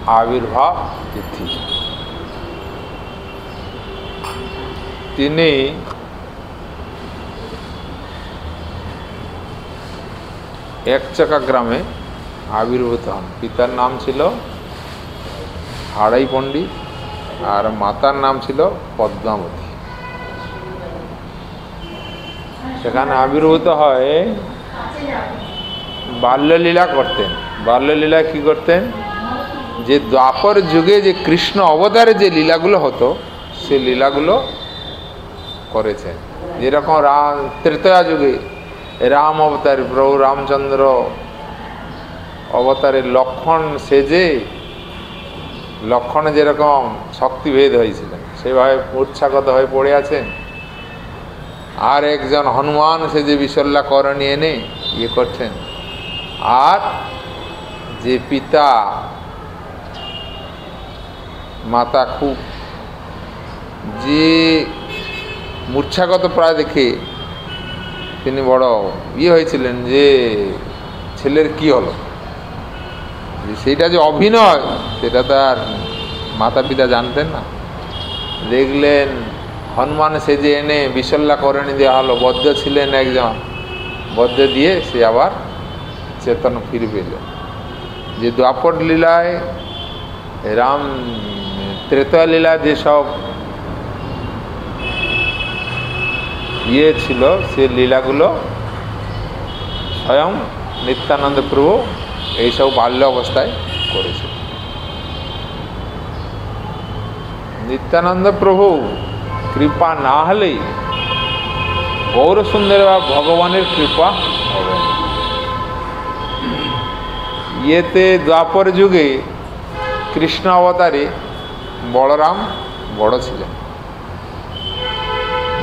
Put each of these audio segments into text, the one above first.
আবির্ভাব তিথি। তিনি একচাকা গ্রামে আবির্ভূত হন। পিতার নাম ছিল হাড়াই পণ্ডিত আর মাতার নাম ছিল পদ্মাবতী। সেখানে আবির্ভূত হয় বাল্যলীলা করতেন। বাল্যলীলা কি করতেন? যে দ্বাপর যুগে যে কৃষ্ণ অবতারে যে লীলাগুলো হতো সে লীলাগুলো করেছেন। যেরকম ত্রেতয়া যুগে রাম অবতার প্রভু রামচন্দ্র অবতারের লক্ষণ সেজে লক্ষণে যেরকম শক্তিভেদ হয়েছিলেন সেভাবে মূর্ছাগত হয়ে পড়ে আছেন। আর একজন হনুমান সেজে বিশল্যা করণী এনে ইয়ে করছেন। আর যে পিতা মাতা খুব যে মূর্ছাগত প্রায় দেখে তিনি বড় ইয়ে হয়েছিলেন যে ছেলের কি হলো, সেইটা যে অভিনয় সেটা তার মাতা পিতা জানতেন না। দেখলেন হনুমান সেজে এনে বিশল্যা করণী দেওয়া হলো। বদ্ধ ছিলেন একজন, বদ্ধ দিয়ে সে আবার চেতন ফিরে পেলেন। যে দ্বাপর লীলায় রাম ত্রেতয়া লীলা যেসব ইয়ে ছিল সে লীলাগুলো স্বয়ং নিত্যানন্দ প্রভু এইসব বাল্য অবস্থায় করেছে। নিত্যানন্দ প্রভু কৃপা না হলেই গৌরসুন্দর বা ভগবানের কৃপা হবে না। ইয়েতে দ্বাপর যুগে কৃষ্ণ অবতারে বলরাম বড় ছিলেন।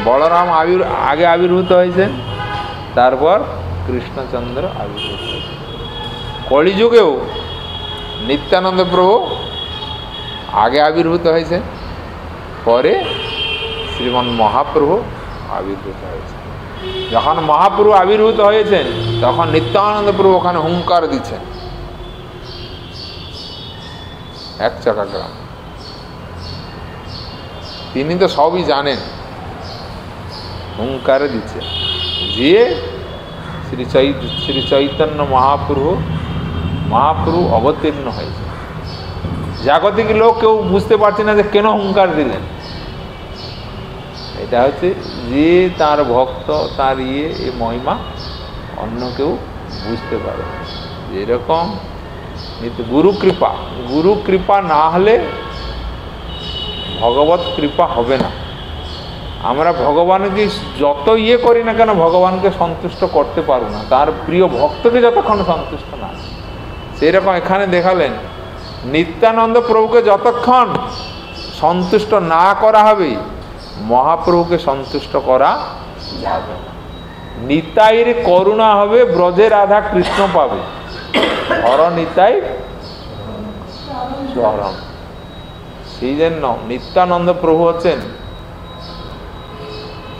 বলরাম আগে আবির্ভূত হয়েছেন, তারপর কৃষ্ণচন্দ্র আবির্ভূত হয়েছেন। কলিযুগেও নিত্যানন্দ প্রভু আগে আবির্ভূত হয়েছেন, পরে শ্রীমন মহাপ্রভু আবির্ভূত হয়েছেন। যখন মহাপ্রভু আবির্ভূত হয়েছেন তখন নিত্যানন্দ প্রভু ওখানে হুঙ্কার দিচ্ছেন একচাকা গ্রাম। তিনি তো সবই জানেন, হুঙ্কারে দিচ্ছেন যে শ্রী চৈতন্য মহাপ্রভু অবতীর্ণ হয়েছে। জাগতিক লোক কেউ বুঝতে পারছে না যে কেন হুঙ্কার দিলেন। এটা হচ্ছে যে তার ভক্ত তার এই মহিমা অন্য কেউ বুঝতে পারে। যেরকম গুরু কৃপা না হলে ভগবত কৃপা হবে না। আমরা ভগবানকে যত করি না কেন ভগবানকে সন্তুষ্ট করতে পারবো না, তার প্রিয় ভক্তকে যতক্ষণ সন্তুষ্ট না। সেই রকম এখানে দেখালেন নিত্যানন্দ প্রভুকে যতক্ষণ সন্তুষ্ট না করা হবে মহাপ্রভুকে সন্তুষ্ট করা যাবে না। নিতাইয়ের করুণা হবে, ব্রজে রাধা কৃষ্ণ পাবে। হর নিতাই চরণ। সেই জন্য নিত্যানন্দ প্রভু হচ্ছেন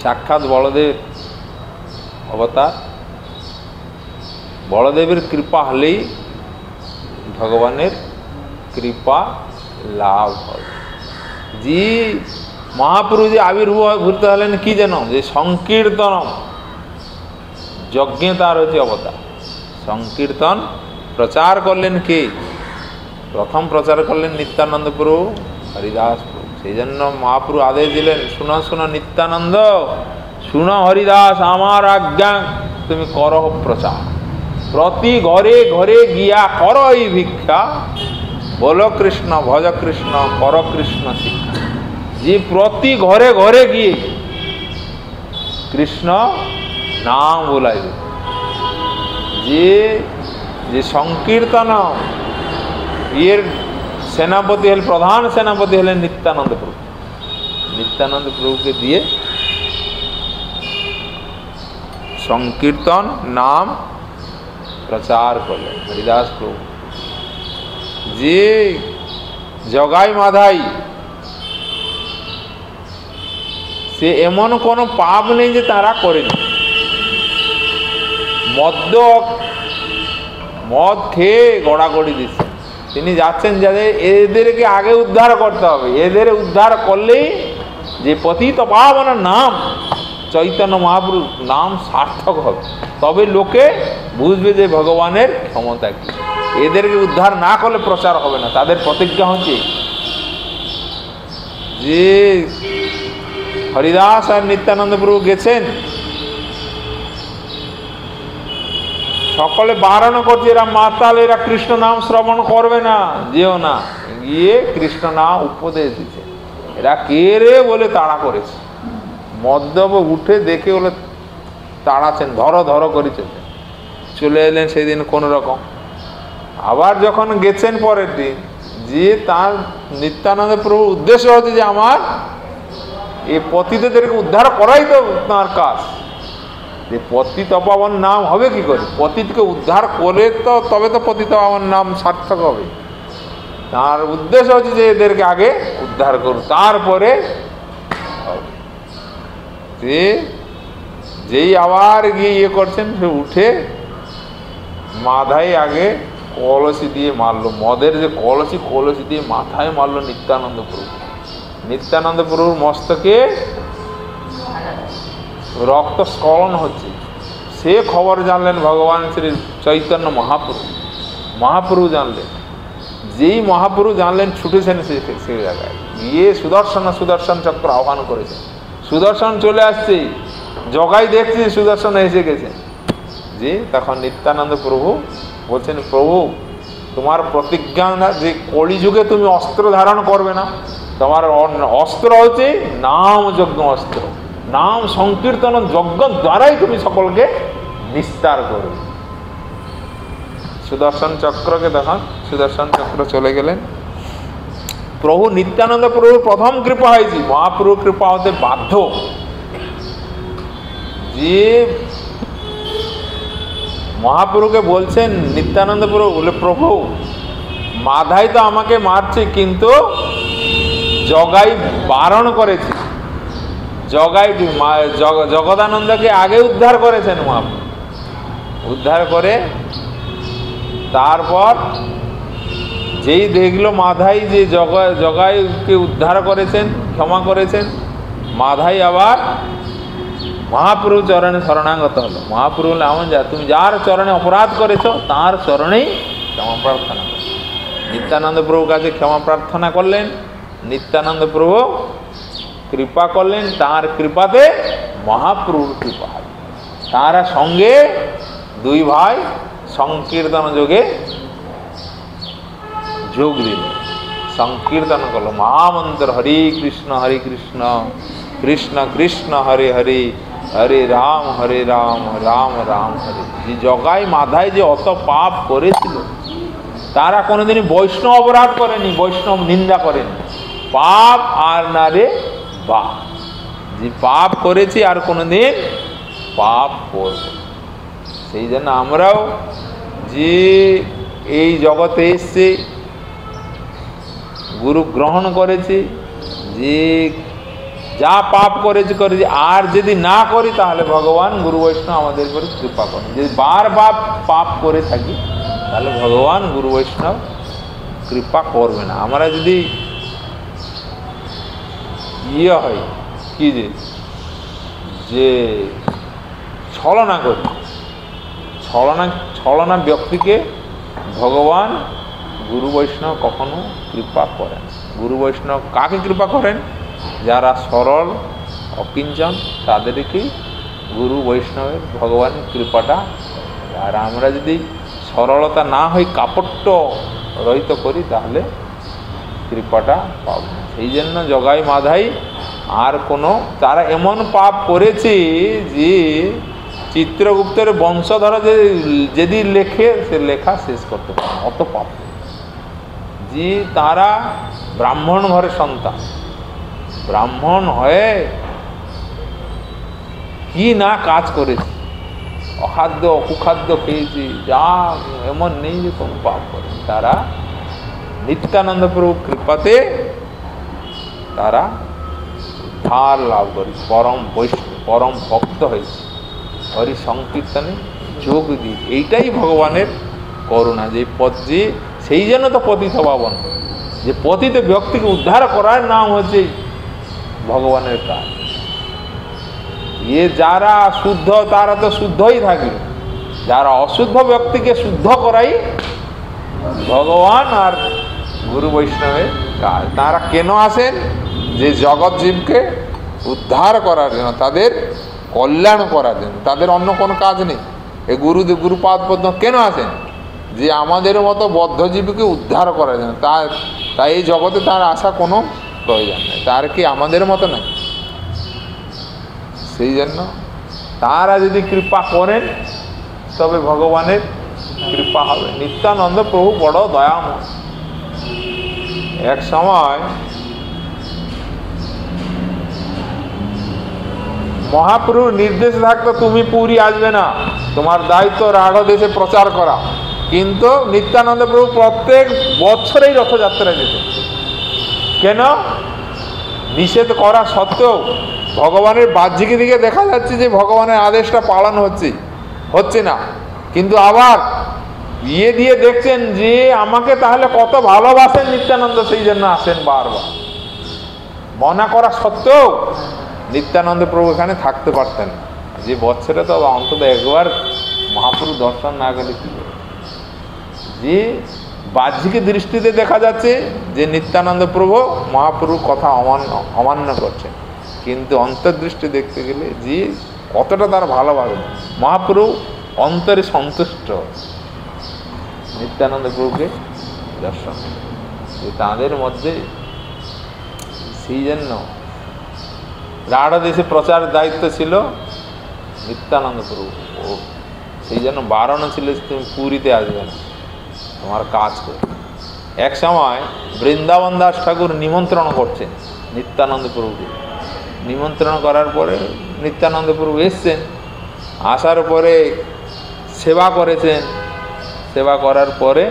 সাক্ষাৎ বলদেব অবতার। বলদেবের কৃপা হলেই ভগবানের কৃপা লাভ হয়। যে মহাপ্রভু যে আবির্ভূত হলেন কি যেন যে সংকীর্তন যজ্ঞে তার হচ্ছে অবতার। সংকীর্তন প্রচার করলেন কে? প্রথম প্রচার করলেন নিত্যানন্দ প্রভু, হরিদাস প্রভু। সেই জন্য মহাপ্রভু আদেশ দিলেন, শুনো শুনো নিত্যানন্দ, শুনো হরিদাস, আমার আজ্ঞা তুমি করো প্রচার। প্রতি ঘরে ঘরে গিয়া করো এই ভিক্ষা, বলো কৃষ্ণ ভজ কৃষ্ণ কর কৃষ্ণ শিক্ষা। যে প্রতি ঘরে ঘরে গিয়ে কৃষ্ণ নাম বলাইবে। যে সংকীর্তন এর সেনাপতি হলেন, প্রধান সেনাপতি হলেন নিত্যানন্দ প্রভু। নিত্যানন্দ প্রভুকে দিয়ে সংকীর্তন নাম প্রচার করলেন হরিদাস প্রভু। যে জগাই মাধাই সে এমন কোনো পাপ নেই যে তারা করেনি। মদ খেয়ে গড়াগড়ি দিচ্ছে, তিনি যাচ্ছেন যাদের এদেরকে আগে উদ্ধার করতে হবে, এদের উদ্ধার করলেই যে পতিত পাবন নাম চৈতন্য মহাপ্রভুর নাম সার্থক হবে, তবে লোকে বুঝবে যে ভগবানের ক্ষমতা কি। এদেরকে উদ্ধার না করলে প্রচার হবে না। তাদের প্রতিজ্ঞা হচ্ছে যে হরিদাস আর নিত্যানন্দ প্রভু গেছেন, সকলে বারণ করছে এরা মাতাল, এরা কৃষ্ণ নাম শ্রবণ করবে না, যেও না। গিয়ে কৃষ্ণ নাম উপদেশ দিচ্ছে। এরা কে রে বলে তাড়া করেছে, মদ্যপ উঠে দেখে বলে তাড়াচ্ছেন, ধরো ধরো করেছে। চলে এলেন সেদিন কোন রকম। আবার যখন গেছেন পরের দিন, যে তার নিত্যানন্দ প্রভুর উদ্দেশ্য হচ্ছে যে আমার এই পতিতদেরকে উদ্ধার করাই তো তাঁর কাজ। যে পতিত পাবন নাম হবে কি করে? পতিতকে উদ্ধার করে তো তবে তো পতিত পাবন নাম সার্থক হবে। তার উদ্দেশ্য হচ্ছে যে এদেরকে আগে উদ্ধার করুন, তারপরে যে যেই আবার গিয়ে ইয়ে করছেন, সে উঠে মাথায় আগে কলসি দিয়ে মারলো, মদের যে কলসি, কলসি দিয়ে মাথায় মারলো নিত্যানন্দ প্রভু। নিত্যানন্দ প্রভুর মস্তকে রক্ত স্খলন হচ্ছে। সে খবর জানলেন ভগবান শ্রী চৈতন্য মহাপ্রভু। মহাপ্রভু জানলেন, যেই মহাপ্রভু জানলেন ছুটেছেন সে জায়গায় গিয়ে সুদর্শন চক্র আহ্বান করেছেন। সুদর্শন চলে আসছে, জগাই দেখছে সুদর্শন এসে গেছে। যে তখন নিত্যানন্দ প্রভু বলছেন, প্রভু তোমার প্রতিজ্ঞা না যে কলিযুগে তুমি অস্ত্র ধারণ করবে না, তোমার অস্ত্র হচ্ছে নাম যজ্ঞ অস্ত্র, নাম সংকীর্তন যজ্ঞ দ্বারাই তুমি সকলকে নিস্তার করবে। সুদর্শন চক্রকে তখন সুদর্শন চক্র চলে গেলেন। প্রভু নিত্যানন্দ প্রভুর প্রথম কৃপা হয়েছে, মহাপ্রভু কৃপা হতে বাধ্য। যে মহাপ্রভুকে বলছেন নিত্যানন্দ প্রভু, বলে প্রভু মাধাই তো আমাকে মারছে, কিন্তু জগাই বারণ করেছে। জগাই জগদানন্দকে আগে উদ্ধার করেছেন মহাপ্রভু। উদ্ধার করে তারপর যেই দেখলো মাধাই যে জগাইকে উদ্ধার করেছেন, ক্ষমা করেছেন, মাধাই আবার মহাপ্রভু চরণে শরণাগত হলো। মহাপ্রভু বললেন, এমন যা তুমি যার চরণে অপরাধ করেছ তার চরণেই ক্ষমা প্রার্থনা করো। নিত্যানন্দ প্রভুর কাছে ক্ষমা প্রার্থনা করলেন। নিত্যানন্দ প্রভু কৃপা করলেন, তাঁর কৃপাতে মহাপ্রভুর কৃপা হয়। তাঁরা সঙ্গে দুই ভাই সংকীর্তন যোগে যোগ দিল, সংকীর্তন করলো মহামন্ত্র হরি কৃষ্ণ কৃষ্ণ কৃষ্ণ হরে হরে, হরে রাম রাম রাম হরে। যে জগাই মাধায় যে অত পাপ করেছিল, তারা কোনোদিনই বৈষ্ণব অপরাধ করেনি, বৈষ্ণব নিন্দা করেনি। পাপ আর না রে বা, যে পাপ করেছি আর কোনোদিন পাপ করব। সেই জন্য আমরাও যে এই জগতে এসছে, গুরু গ্রহণ করেছি, যে যা পাপ করেছি আর যদি না করি তাহলে ভগবান গুরু বৈষ্ণব আমাদের উপরে কৃপা করেন। যদি বারবার পাপ করে থাকি তাহলে ভগবান গুরু বৈষ্ণব কৃপা করবে না। আমরা যদি ইয়ে হয় কি যে ছলনা করি, ছলনা ব্যক্তিকে ভগবান গুরু বৈষ্ণব কখনো কৃপা করেন। গুরু বৈষ্ণব কাকে কৃপা করেন? যারা সরল অকিঞ্চন, তাদেরকেই গুরু বৈষ্ণবের ভগবানের কৃপাটা। আর আমরা যদি সরলতা না হই, কাপট্য রহিত করি, তাহলে কৃপাটা পাব না। সেই জন্য জগাই মাধাই আর কোনো, তারা এমন পাপ করেছে যে চিত্রগুপ্তের বংশধর যদি লেখে, সে লেখা শেষ করতে পারে, অত পাপ। যে তারা ব্রাহ্মণ ঘরের সন্তান, ব্রাহ্মণ হয়ে কি না কাজ করেছে, অখাদ্য কুখাদ্য খেয়েছি, যা এমন নেই যে কোনো পাপ করে। তারা নিত্যানন্দ প্রভু কৃপাতে তারা উদ্ধার লাভ করে, পরম ভক্ত হয়েছে, হরি সংকীর্তনে যোগ দিয়ে। এইটাই ভগবানের করুণা, যে পদ যে সেই জন্য তো পতিত পাবন, যে পতিত ব্যক্তিকে উদ্ধার করার নাম হচ্ছে ভগবানের কাজ। যারা শুদ্ধ তারা তো শুদ্ধই থাকবে, যারা অশুদ্ধ ব্যক্তিকে শুদ্ধ করাই ভগবান আর গুরু বৈষ্ণবের কাজ। তারা কেন আসেন? যে জগৎ জীবকে উদ্ধার করার জন্য, তাদের কল্যাণ করার জন্য, তাদের অন্য কোনো কাজ নেই। এই গুরুপাদ পদ্ম কেন আসেন? যে আমাদের মতো বদ্ধজীবীকে উদ্ধার করার জন্য। তাই এই জগতে তার আসা কোনো প্রয়োজন নেই, তার কি আমাদের মতো নাই। সেই জন্য তারা যদি কৃপা করেন তবে ভগবানের কৃপা হবে। নিত্যানন্দ প্রভু বড় দয়াময়। এক সময় মহাপ্রভুর নির্দেশ থাকতো তুমি পুরী আসবে না, তোমার দায়িত্ব রাঢ় দেশে প্রচার করা। কিন্তু নিত্যানন্দ প্রভু প্রত্যেক বছরেই রথযাত্রা যেত। কেন? নিষেধ করা সত্ত্বেও ভগবানের বাহ্যিক দিকে দেখা যাচ্ছে যে ভগবানের আদেশটা পালন হচ্ছে না, কিন্তু আবার দিয়ে দেখছেন যে আমাকে তাহলে কত ভালোবাসেন নিত্যানন্দ, সেই জন্য আসেন বারবার। মনা করা সত্ত্বেও নিত্যানন্দ প্রভু এখানে থাকতে পারতেন না। যে বছরে তো অন্তত একবার মহাপ্রভু দর্শন না গেলে কি হবে? যে বাহ্যিক দৃষ্টিতে দেখা যাচ্ছে যে নিত্যানন্দ প্রভু মহাপ্রভুর কথা অমান্য করছেন, কিন্তু অন্তর্দৃষ্টি দেখতে গেলে যে কতটা তার ভালোবাসে। মহাপ্রভু অন্তরে সন্তুষ্ট নিত্যানন্দ প্রভুকে দর্শন, যে তাদের মধ্যে। সেই জন্য রাঢ় দেশে প্রচার দায়িত্ব ছিল নিত্যানন্দ প্রভু। সেই জন্য বারণ ছিল তুমি পুরীতে আসবে না, তোমার কাজ করে। এক সময় বৃন্দাবন দাস ঠাকুর নিমন্ত্রণ করছেন নিত্যানন্দ প্রভুকে। নিমন্ত্রণ করার পরে নিত্যানন্দ প্রভু এসছেন, আসার পরে সেবা করেছেন। সেবা করার পরে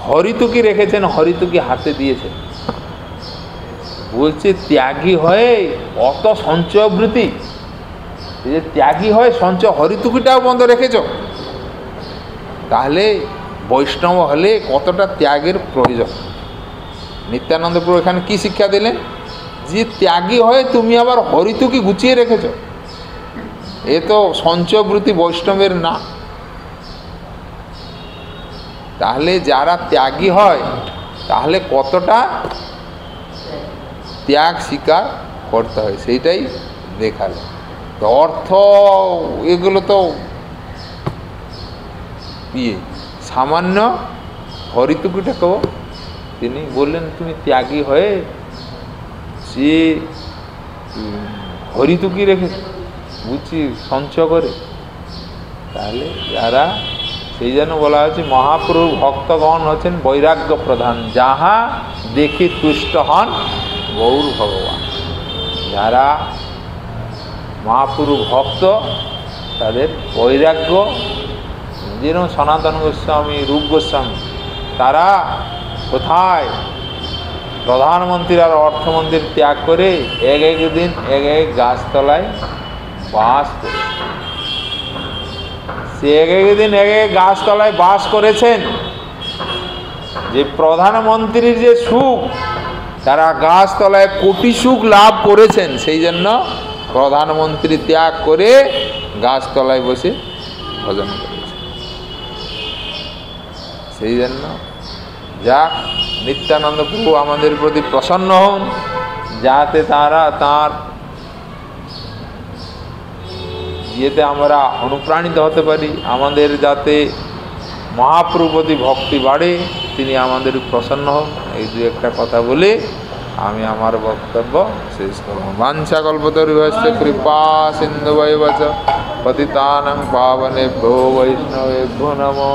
হরিতুকি রেখেছেন, হরিতুকি হাতে দিয়েছেন। বলছে ত্যাগী হয়ে অত সঞ্চয়বৃত্তি, যে ত্যাগী হয়ে সঞ্চয় হরিতুকিটাও বন্ধ রেখেছ, তাহলে বৈষ্ণব হলে কতটা ত্যাগের প্রয়োজন। নিত্যানন্দ প্রভু এখানে কি শিক্ষা দিলেন? যে ত্যাগী হয়ে তুমি আবার হরিতুকি গুছিয়ে রেখেছ, এ তো সঞ্চয়বৃত্তি বৈষ্ণবের না। তাহলে যারা ত্যাগী হয় তাহলে কতটা ত্যাগ স্বীকার করতে হয় সেইটাই দেখালে। তো অর্থ এগুলো তো সামান্য হরিতুকিটাকেও তিনি বললেন তুমি ত্যাগী হয়ে যে হরিতুকি রেখে বুঝছি সঞ্চয় করে। তাহলে যারা, সেই জন্য বলা হয়েছে মহাপ্রভু ভক্তগণ হচ্ছেন বৈরাগ্য প্রধান, যাহা দেখি তুষ্ট হন গৌর ভগবান। যারা মহাপ্রভু ভক্ত তাদের বৈরাগ্য, যেরকম সনাতন গোস্বামী, রূপ গোস্বামী, তারা কোথায় প্রধানমন্ত্রী আর অর্থমন্ত্রীর ত্যাগ করে এক দিন এক গাছতলায় বাস করে, সে এক দিন এক গাছতলায় বাস করেছেন। যে প্রধানমন্ত্রীর যে সুখ, তারা গাছতলায় কোটি সুখ লাভ করেছেন, সেই জন্য প্রধানমন্ত্রী ত্যাগ করে গাছতলায় বসে ভজন করেছেন। সেই জন্য যাক নিত্যানন্দ প্রভু আমাদের প্রতি প্রসন্ন হন, যাতে তার ইয়েতে আমরা অনুপ্রাণিত হতে পারি, আমাদের যাতে মহাপ্রভু প্রতি ভক্তি বাড়ে, তিনি আমাদের প্রসন্ন হন। এই দু একটা কথা বলে আমি আমার বক্তব্য শেষ করব। বাঞ্ছা কল্পতরুভ্যশ্চ কৃপা সিন্ধুভৈব চ পতিতানাং পাবনেভ্যো বৈষ্ণবেভ্যো নমো।